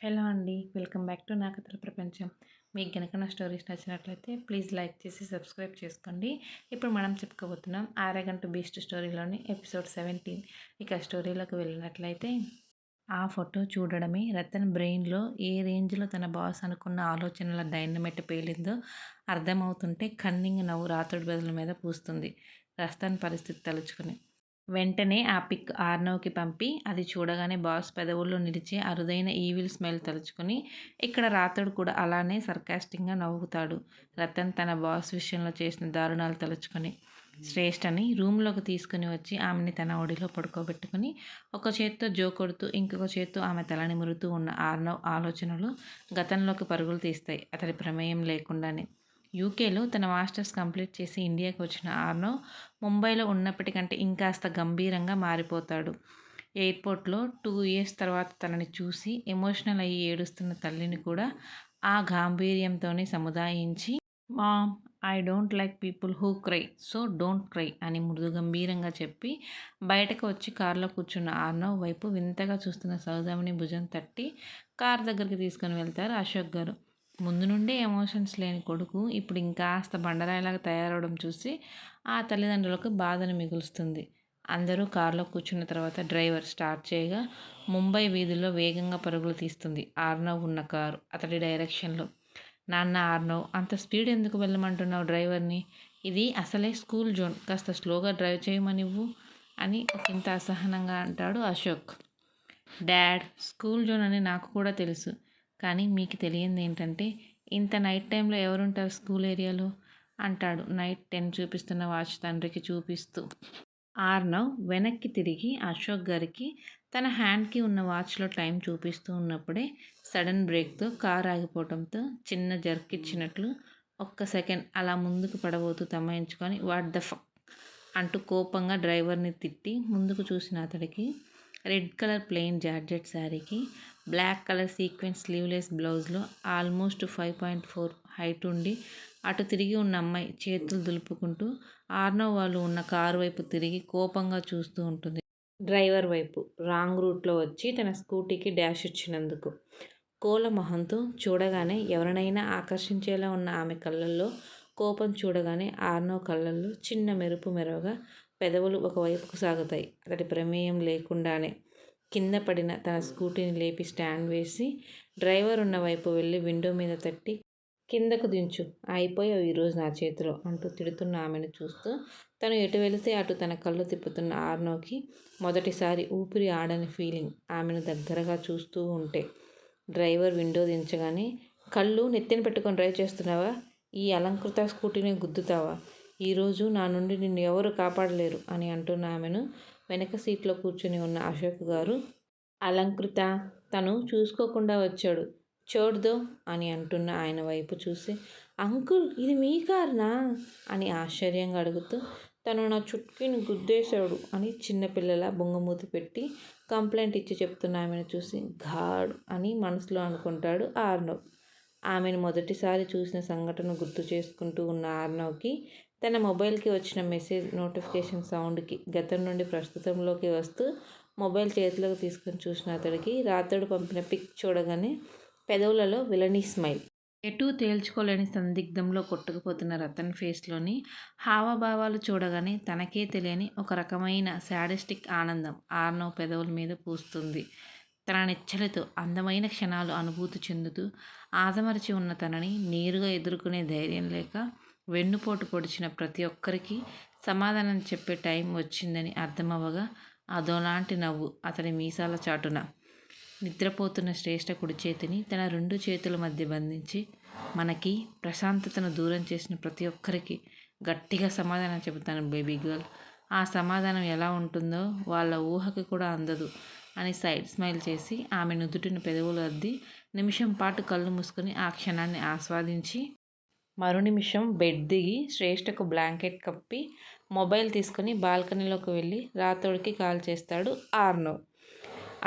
Hello అండి. Welcome back to నా కథల ప్రపంచం. మీకు గనక నా స్టోరీస్ నచ్చినట్లయితే ప్లీజ్ లైక్ చేసి సబ్స్క్రైబ్ చేసుకోండి. ఇప్పుడు మనం చెప్పుకోబోతున్నాం 'ఆరగంట బీస్ట్' స్టోరీలోని ఎపిసోడ్ 17. ఇక స్టోరీలోకి వెళ్ళినట్లయితే ఆ ఫోటో చూడడమే రతన్ బ్రెయిన్‌లో ఏ రేంజ్‌లో తన బాస్ అనుకున్న ఆలోచనల డైనమైట్ పేలిందో అర్థమవుతుంటే కన్నింగ్ నవ్వు రాతోడి బెదల మీద పూస్తుంది రతన్ పరిస్థితి తలుచుకుని. వెంటనే ఆ పిక్ ఆర్నవ్‌కి పంపి అది చూడగానే బాస్ పెదవుల్లో నిలిచే అరుదైన ఈవిల్ స్మైల్ తలుచుకుని, ఇక్కడ రాతోడు కూడా అలానే సర్కాస్టిక్‌గా నవ్వుతాడు రతన్ తన బాస్ విషయంలో చేసిన దారుణాలు తలుచుకుని. శ్రేష్టని రూమ్‌లోకి తీసుకుని వచ్చి ఆమెని తన ఒడిలో పడుకోబెట్టుకుని, ఒక చేత్తో జో కొడుతూ ఇంకొక చేత్తో ఆమె తల నిమురుతూ ఉన్న ఆర్నవ్ ఆలోచనలు గతంలోకి పరుగులు తీస్తాయి అతడి ప్రమేయం లేకుండానే. యూకేలో తన మాస్టర్స్ కంప్లీట్ చేసి ఇండియాకి వచ్చిన ఆర్నవ్ ముంబైలో ఉన్నప్పటికంటే ఇంకాస్త గంభీరంగా మారిపోతాడు. ఎయిర్పోర్ట్లో 2 ఇయర్స్ తర్వాత తనని చూసి ఎమోషనల్ అయ్యి ఏడుస్తున్న తల్లిని కూడా ఆ గాంభీర్యంతోనే సముదాయించి, mom, I don't like people who cry, so don't cry అని మృదు గంభీరంగా చెప్పి బయటకు వచ్చి కారులో కూర్చున్న ఆర్నవ్ వైపు వింతగా చూస్తున్న సౌదామిని భుజం తట్టి కారు దగ్గరికి తీసుకుని వెళ్తారు అశోక్ గారు. ముందు నుండే ఎమోషన్స్ లేని కొడుకు ఇప్పుడు ఇంకాస్త బండరాయిలాగా తయారవడం చూసి ఆ తల్లిదండ్రులకు బాధను మిగులుస్తుంది. అందరూ కారులో కూర్చున్న తర్వాత డ్రైవర్ స్టార్ట్ చేయగా ముంబై వీధుల్లో వేగంగా పరుగులు తీస్తుంది ఆర్నవ్ ఉన్న కారు అతడి డైరెక్షన్లో. నాన్న ఆర్నవ్, అంత స్పీడ్ ఎందుకు వెళ్ళమంటున్నావు డ్రైవర్ని? ఇది అసలే స్కూల్ జోన్, కాస్త స్లోగా డ్రైవ్ చేయమనివ్వు అని ఒకంత అసహనంగా అంటాడు అశోక్. డాడ్, స్కూల్ జోన్ అని నాకు కూడా తెలుసు, కానీ మీకు తెలియంది ఏంటంటే ఇంత నైట్ టైంలో ఎవరుంటారు స్కూల్ ఏరియాలో అంటాడు నైట్ 10 చూపిస్తున్న వాచ్ తండ్రికి చూపిస్తూ. ఆర్నవ్ వెనక్కి తిరిగి అశోక్ గారికి తన హ్యాండ్కి ఉన్న వాచ్లో టైం చూపిస్తూ ఉన్నప్పుడే సడన్ బ్రేక్తో కార్ ఆగిపోవడంతో చిన్న జర్క్ ఇచ్చినట్లు ఒక్క సెకండ్ అలా ముందుకు పడబోతూ తమాయించుకొని వాట్ ద ఫక్ అంటూ కోపంగా డ్రైవర్ని తిట్టి ముందుకు చూసిన అతడికి రెడ్ కలర్ ప్లెయిన్ జార్జెట్ శారీకి బ్లాక్ కలర్ సీక్వెన్స్ స్లీవ్లెస్ బ్లౌజ్లో ఆల్మోస్ట్ 5.4 హైట్ ఉండి అటు తిరిగి ఉన్న అమ్మాయి చేతులు దులుపుకుంటూ ఆర్నవ్ వాళ్ళు ఉన్న కారు వైపు తిరిగి కోపంగా చూస్తూ ఉంటుంది. డ్రైవర్ వైపు రాంగ్ రూట్లో వచ్చి తన స్కూటీకి డాష్ ఇచ్చినందుకు. కోల మొహంతో చూడగానే ఎవరినైనా ఆకర్షించేలా ఉన్న ఆమె కళ్ళల్లో కోపం చూడగానే ఆర్నవ్ కళ్ళల్లో చిన్న మెరుపు మెరవగా పెదవులు ఒకవైపుకు సాగుతాయి అతడి ప్రమేయం లేకుండానే. కింద పడిన తన స్కూటీని లేపి స్టాండ్ వేసి డ్రైవర్ ఉన్న వైపు వెళ్ళి విండో మీద తట్టి, కిందకు దించు, అయిపోయావు ఈరోజు నా చేతిలో అంటూ తిడుతున్న ఆమెను చూస్తూ తను ఎటు వెళితే అటు తన కళ్ళు తిప్పుతున్న ఆర్నవ్కి మొదటిసారి ఊపిరి ఆడని ఫీలింగ్ ఆమెను దగ్గరగా చూస్తూ ఉంటే. డ్రైవర్ విండో దించగానే, కళ్ళు నెత్తిన పెట్టుకొని డ్రైవ్ చేస్తున్నావా? ఈ అలంకృత స్కూటీని గుద్దుతావా? ఈరోజు నా నుండి నిన్ను ఎవరు కాపాడలేరు అని అంటున్న ఆమెను వెనక సీట్లో కూర్చుని ఉన్న అశోక్ గారు, అలంకృత, తను చూసుకోకుండా వచ్చాడు, చోడ్దో అని అంటున్న ఆయన వైపు చూసి, అంకుల్, ఇది మీ కారునా అని ఆశ్చర్యంగా అడుగుతూ, తను నా చుట్కీని గుద్దేశాడు అని చిన్నపిల్లల బొంగమూతి పెట్టి కంప్లైంట్ ఇచ్చి చెప్తున్న ఆమెను చూసి ఘాడ్ అని మనసులో అనుకుంటాడు ఆర్నవ్. ఆమెను మొదటిసారి చూసిన సంఘటన గుర్తు చేసుకుంటూ ఉన్న ఆర్నవ్కి తన మొబైల్కి వచ్చిన మెసేజ్ నోటిఫికేషన్ సౌండ్కి గతం నుండి ప్రస్తుతంలోకి వస్తూ మొబైల్ చేతిలోకి తీసుకుని చూసిన అతడికి రాతోడు పంపిన పిక్ చూడగానే పెదవులలో విలనీ స్మైల్. ఎటూ తేల్చుకోలేని సందిగ్ధంలో కొట్టుకుపోతున్న రతన్ ఫేస్లోని హావభావాలు చూడగానే తనకే తెలియని ఒక రకమైన శాడిస్టిక్ ఆనందం ఆర్నవ్ పెదవుల మీద పూస్తుంది. తన నెచ్చలతో అందమైన క్షణాలు అనుభూతి చెందుతూ ఆదమరచి ఉన్న తనని నేరుగా ఎదుర్కొనే ధైర్యం లేక వెన్నుపోటు పొడిచిన ప్రతి ఒక్కరికి సమాధానం చెప్పే టైం వచ్చిందని అర్థమవ్వగా అదోలాంటి నవ్వు అతడి మీసాల చాటున. నిద్రపోతున్న శ్రేష్ఠ కుడి చేతిని తన 2 చేతుల మధ్య బంధించి మనకి ప్రశాంతతను దూరం చేసిన ప్రతి ఒక్కరికి గట్టిగా సమాధానం చెబుతాను బేబీ గర్ల్, ఆ సమాధానం ఎలా ఉంటుందో వాళ్ళ ఊహకి కూడా అందదు అని సైడ్ స్మైల్ చేసి ఆమె నుదుటిన పెదవులు అద్ది నిమిషం పాటు కళ్ళు మూసుకొని ఆ క్షణాన్ని ఆస్వాదించి మరు నిమిషం బెడ్ దిగి శ్రేష్ఠకు బ్లాంకెట్ కప్పి మొబైల్ తీసుకుని బాల్కనీలోకి వెళ్ళి రాతోడికి కాల్ చేస్తాడు ఆర్నవ్.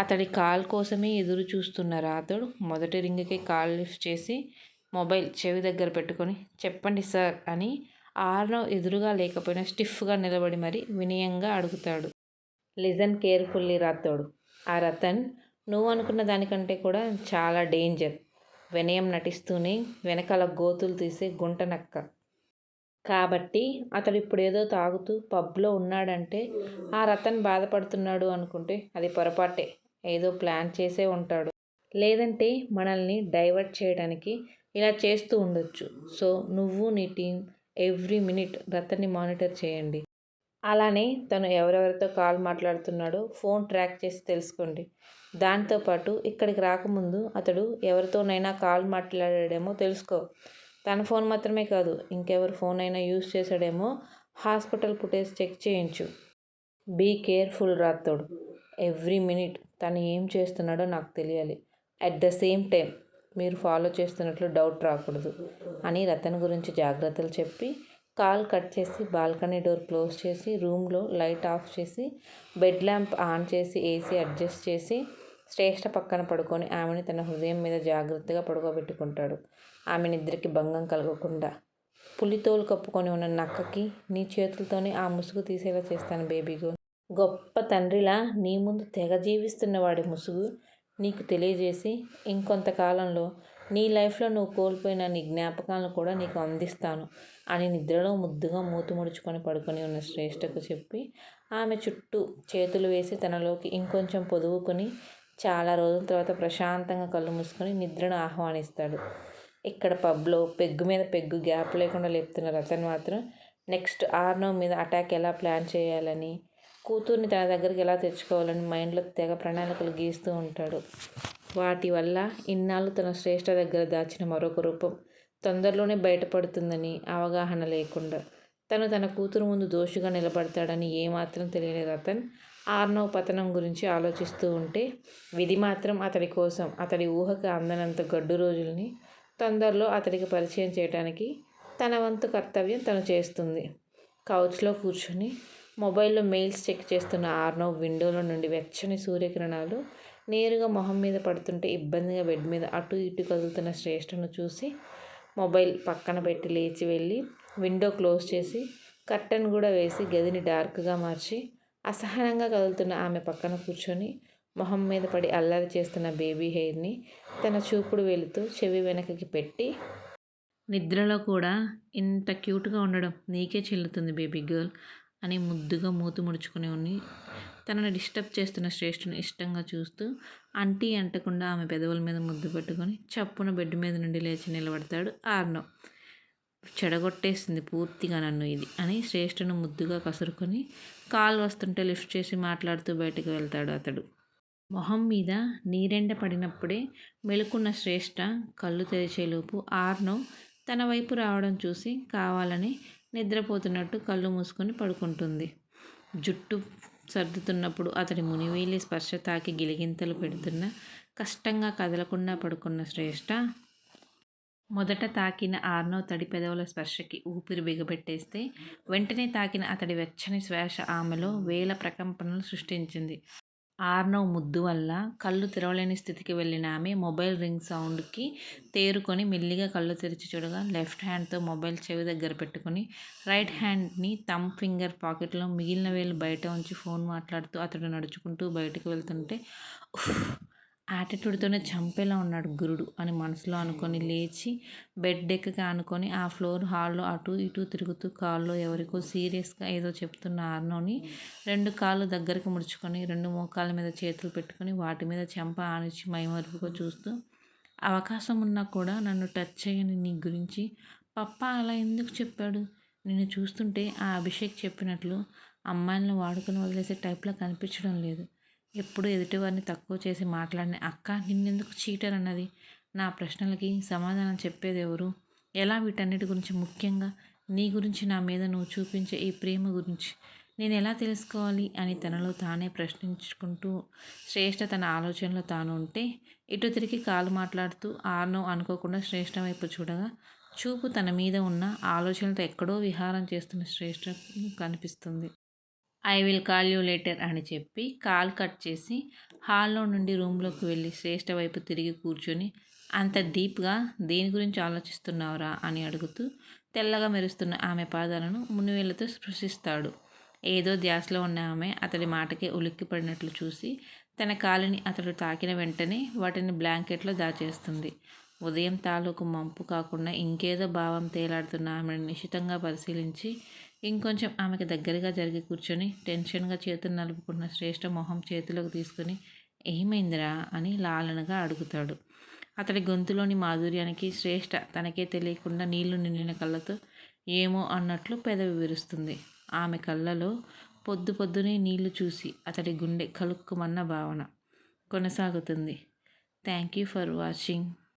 అతడి కాల్ కోసమే ఎదురు చూస్తున్న రాతోడు మొదటి రింగ్కి కాల్ లిఫ్ట్ చేసి మొబైల్ చెవి దగ్గర పెట్టుకొని చెప్పండి సార్ అని ఆర్నవ్ ఎదురుగా లేకపోయినా స్టిఫ్గా నిలబడి మరీ వినయంగా అడుగుతాడు. Listen carefully Rathod. ఆ రతన్ నువ్వు అనుకున్న దానికంటే కూడా చాలా డేంజర్. వినయం నటిస్తూనే వెనకాల గోతులు తీసే గుంట నక్క. కాబట్టి అతడు ఇప్పుడేదో తాగుతూ పబ్‌లో ఉన్నాడంటే ఆ రతన్ బాధపడుతున్నాడు అనుకుంటే అది పొరపాటే. ఏదో ప్లాన్ చేసే ఉంటాడు. లేదంటే మనల్ని డైవర్ట్ చేయడానికి ఇలా చేస్తూ ఉండొచ్చు. సో నువ్వు నీ టీమ్ ఎవ్రీ మినిట్ రతన్ని మానిటర్ చేయండి. అలానే తను ఎవరెవరితో కాల్ మాట్లాడుతున్నాడో ఫోన్ ట్రాక్ చేసి తెలుసుకోండి. దాంతో పాటు ఇక్కడికి రాకముందు అతడు ఎవరితోనైనా కాల్ మాట్లాడాడేమో తెలుసుకో. తన ఫోన్ మాత్రమే కాదు ఇంకెవరి ఫోన్ అయినా యూజ్ చేశాడేమో హాస్పిటల్ ఫుటేజ్ చెక్ చేయించు. Be careful Rathod. Every minute తను ఏం చేస్తున్నాడో నాకు తెలియాలి. అట్ ద సేమ్ టైం మీరు ఫాలో చేస్తున్నట్లు డౌట్ రాకూడదు అని రతన్ గురించి జాగ్రత్తలు చెప్పి కాల్ కట్ చేసి బాల్కనీ డోర్ క్లోజ్ చేసి రూమ్లో లైట్ ఆఫ్ చేసి బెడ్ ల్యాంప్ ఆన్ చేసి ఏసీ అడ్జస్ట్ చేసి శ్రేష్ఠ పక్కన పడుకొని ఆమెని తన హృదయం మీద జాగ్రత్తగా పడుకోబెట్టుకుంటాడు. ఆమె నిద్రకి భంగం కలగకుండా. పులితోలు కప్పుకొని ఉన్న నక్కకి నీ చేతులతోనే ఆ ముసుగు తీసేలా చేస్తాను బేబీ గర్ల్. గొప్ప తండ్రిలా నీ ముందు తెగ జీవిస్తున్న వాడి ముసుగు నీకు తెలియజేసి ఇంకొంతకాలంలో నీ లైఫ్లో నువ్వు కోల్పోయిన నీ జ్ఞాపకాలను కూడా నీకు అందిస్తాను అని నిద్రలో ముద్దుగా మూతి ముడుచుకొని పడుకొని ఉన్న శ్రేష్ఠకు చెప్పి ఆమె చుట్టూ చేతులు వేసి తనలోకి ఇంకొంచెం పొదువుకొని చాలా రోజుల తర్వాత ప్రశాంతంగా కళ్ళు మూసుకొని నిద్రను ఆహ్వానిస్తాడు. ఇక్కడ పబ్లో పెగ్గు మీద పెగ్గు గ్యాప్ లేకుండా లేపుతున్న రతన్ మాత్రం నెక్స్ట్ ఆర్నవ్ మీద అటాక్ ఎలా ప్లాన్ చేయాలని కూతుర్ని తన దగ్గరికి ఎలా తెచ్చుకోవాలని మైండ్లో తెగ ప్రణాళికలు గీస్తూ ఉంటాడు. వాటి వల్ల ఇన్నాళ్ళు తన శ్రేష్ఠ దగ్గర దాచిన మరొక రూపం తొందరలోనే బయటపడుతుందని అవగాహన లేకుండా తను తన కూతురు ముందు దోషిగా నిలబడతాడని ఏమాత్రం తెలియని రతన్ ఆర్నవ్ పతనం గురించి ఆలోచిస్తూ ఉంటే విధి మాత్రం అతడి కోసం అతడి ఊహకు అందనంత గడ్డు రోజుల్ని తొందరలో అతడికి పరిచయం చేయడానికి తన వంతు కర్తవ్యం తను చేస్తుంది. కౌచ్లో కూర్చొని మొబైల్లో మెయిల్స్ చెక్ చేస్తున్న ఆర్నవ్ విండోలో నుండి వెచ్చని సూర్యకిరణాలు నేరుగా మొహం మీద పడుతుంటే ఇబ్బందిగా బెడ్ మీద అటు ఇటు కదులుతున్న శ్రేష్ఠను చూసి మొబైల్ పక్కన పెట్టి లేచి వెళ్ళి విండో క్లోజ్ చేసి కర్టెన్ కూడా వేసి గదిని డార్క్గా మార్చి అసహనంగా కదులుతున్న ఆమె పక్కన కూర్చొని మొహం మీద పడి అల్లరి చేస్తున్న బేబీ హెయిర్ని తన చూపుడు వేలుతో చెవి వెనకకి పెట్టి నిద్రలో కూడా ఇంత క్యూట్గా ఉండడం నీకే చెల్లుతుంది బేబీ గర్ల్ అని ముద్దుగా మూతి ముడుచుకుని ఉన్ని తనని డిస్టర్బ్ చేస్తున్న శ్రేష్ఠను ఇష్టంగా చూస్తూ అంటీ అంటకుండా ఆమె పెదవుల మీద ముద్దు పెట్టుకొని చప్పున బెడ్ మీద నుండి లేచి నిలబడతాడు ఆర్నవ్. చెడగొట్టేసింది పూర్తిగా నన్ను ఇది అని శ్రేష్ఠను ముద్దుగా కసురుకొని కాల్ వస్తుంటే లిఫ్ట్ చేసి మాట్లాడుతూ బయటకు వెళ్తాడు అతడు. మొహం మీద నీరెండ పడినప్పుడే మెలుకున్న శ్రేష్ఠ కళ్ళు తెరిచేలోపు ఆర్నవ్ తన వైపు రావడం చూసి కావాలని నిద్రపోతున్నట్టు కళ్ళు మూసుకొని పడుకుంటుంది. జుట్టు సర్దుతున్నప్పుడు అతడి మునివేలి స్పర్శ తాకి గిలిగింతలు పెడుతున్న కష్టంగా కదలకుండా పడుకున్న శ్రేష్ఠ మొదట తాకిన ఆర్నవ్ తడి పెదవుల స్పర్శకి ఊపిరి బిగబెట్టేస్తే వెంటనే తాకిన అతడి వెచ్చని శ్వాస ఆమెలో వేల ప్రకంపనలు సృష్టించింది. ఆర్నవ్ ముద్దు వల్ల కళ్ళు తెరవలేని స్థితికి వెళ్ళిన ఆమె మొబైల్ రింగ్ సౌండ్కి తేరుకొని మెల్లిగా కళ్ళు తెరిచి చూడగా లెఫ్ట్ హ్యాండ్తో మొబైల్ చెవి దగ్గర పెట్టుకుని రైట్ హ్యాండ్ని థంబ్ ఫింగర్ పాకెట్లో మిగిలిన వేలు బయట ఉంచి ఫోన్ మాట్లాడుతూ అతడు నడుచుకుంటూ బయటకు వెళ్తుంటే ఉఫ్ యాటిట్యూడ్తోనే చంపేలా ఉన్నాడు గురుడు అని మనసులో అనుకొని లేచి బెడ్ ఎక్కకి ఆనుకొని ఆ ఫ్లోర్ హాల్లో అటూ ఇటూ తిరుగుతూ కాల్లో ఎవరికో సీరియస్గా ఏదో చెప్తున్న ఆర్నవ్ని రెండు కాళ్ళు దగ్గరకు ముడుచుకొని రెండు మోకాళ్ళ మీద చేతులు పెట్టుకొని వాటి మీద చెంప ఆనించి మైమరుపుగా చూస్తూ అవకాశం ఉన్నా కూడా నన్ను టచ్ చేయని నీ గురించి పప్పా అలా ఎందుకు చెప్పాడు? నిన్ను చూస్తుంటే ఆ అభిషేక్ చెప్పినట్లు అమ్మాయిలను వాడుకొని వదిలేసే టైప్లా కనిపించడం లేదు. ఎప్పుడు ఎదుటివారిని తక్కువ చేసి మాట్లాడిన అక్క నిన్నెందుకు చీటర్ అన్నది? నా ప్రశ్నలకి సమాధానం చెప్పేది ఎవరు? ఎలా? వీటన్నిటి గురించి ముఖ్యంగా నీ గురించి నా మీద నువ్వు చూపించే ఈ ప్రేమ గురించి నేను ఎలా తెలుసుకోవాలి అని తనలో తానే ప్రశ్నించుకుంటూ శ్రేష్ఠ తన ఆలోచనలో తాను ఉంటే ఇటు తిరిగి కాలు మాట్లాడుతూ ఆర్నవ్ అనుకోకుండా శ్రేష్ఠ వైపు చూడగా చూపు తన మీద ఉన్న ఆలోచనలతో ఎక్కడో విహారం చేస్తున్న శ్రేష్ఠ కనిపిస్తుంది. I will call you later అని చెప్పి కాల్ కట్ చేసి హాల్లో నుండి రూమ్లోకి వెళ్ళి శ్రేష్ఠ వైపు తిరిగి కూర్చొని అంత డీప్గా దేని గురించి ఆలోచిస్తున్నావురా అని అడుగుతూ తెల్లగా మెరుస్తున్న ఆమె పాదాలను మునివేళ్లతో స్పృశిస్తాడు. ఏదో ధ్యాసలో ఉన్న ఆమె అతడి మాటకే ఉలిక్కిపడినట్లు చూసి తన కాలిని అతడు తాకిన వెంటనే వాటిని బ్లాంకెట్లో దాచేస్తుంది. ఉదయం తాలూకు మంపు కాకుండా ఇంకేదో భావం తేలాడుతున్న ఆమెను నిశితంగా పరిశీలించి ఇంకొంచెం ఆమెకు దగ్గరగా జరిగి కూర్చొని టెన్షన్గా చేతులు నలుపుకున్న శ్రేష్ఠ మొహం చేతిలోకి తీసుకుని ఏమైందిరా అని లాలనగా అడుగుతాడు. అతడి గొంతులోని మాధుర్యానికి శ్రేష్ఠ తనకే తెలియకుండా నీళ్లు నిండిన కళ్ళతో ఏమో అన్నట్లు పెదవి విరుస్తుంది. ఆమె కళ్ళలో పొద్దునే నీళ్లు చూసి అతడి గుండె కలుక్కుమన్న భావన కొనసాగుతుంది. Thank you for watching.